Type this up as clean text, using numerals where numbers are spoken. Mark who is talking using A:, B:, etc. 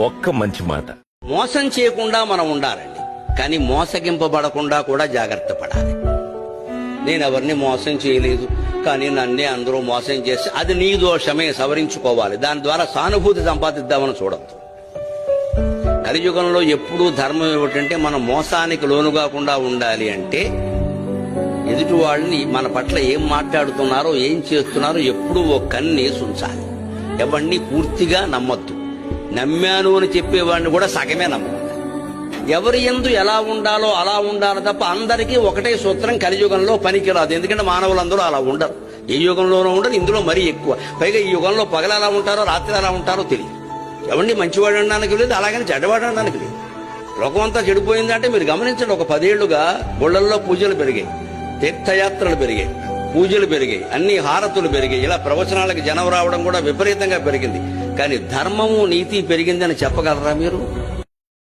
A: ఒక్క మంచి మాట.
B: మోసం చేయకుండా మనం ఉండాలండి, కానీ మోసగింపబడకుండా కూడా జాగ్రత్త పడాలి. నేను ఎవరిని మోసం చేయలేదు, కానీ నన్నే అందరూ మోసం చేసి అది నీ దోషమే, సవరించుకోవాలి. దాని ద్వారా సానుభూతి సంపాదిద్దామని చూడద్దు. కలియుగంలో ఎప్పుడూ ధర్మం ఏమిటంటే మనం మోసానికి లోను కాకుండా ఉండాలి అంటే ఎదుటి వాళ్ళని మన పట్ల ఏం మాట్లాడుతున్నారో ఏం చేస్తున్నారో ఎప్పుడూ ఓ కన్నేసి ఉంచాలి. ఎవరిని పూర్తిగా నమ్మొద్దు. నమ్మాను అని చెప్పేవాడిని కూడా సగమే నమ్మాలి. ఎవరి యందు ఎలా ఉండాలో అలా ఉండాలి తప్ప అందరికీ ఒకటే సూత్రం కలియుగంలో పనికిరాదు. ఎందుకంటే మానవులందరూ అలా ఉండరు. ఏ యుగంలోనూ ఉండరు, ఇందులో మరీ ఎక్కువ. పైగా ఈ యుగంలో పగలు ఎలా ఉంటారో రాత్రి ఎలా ఉంటారో తెలియదు. ఎవరిని మంచివాడు అనడానికి లేదు, అలాగని చెడ్డవాడు అనడానికి లేదు. లోకం అంతా చెడిపోయిందంటే మీరు గమనించండి. ఒక 10 ఏళ్లుగా గుళ్లల్లో పూజలు పెరిగాయి, తీర్థయాత్రలు పెరిగాయి, పూజలు పెరిగాయి, అన్ని హారతులు పెరిగాయి. ఇలా ప్రవచనాలకు జనం రావడం కూడా విపరీతంగా పెరిగింది. కానీ ధర్మము నీతి పెరిగిందని చెప్పగలరా మీరు?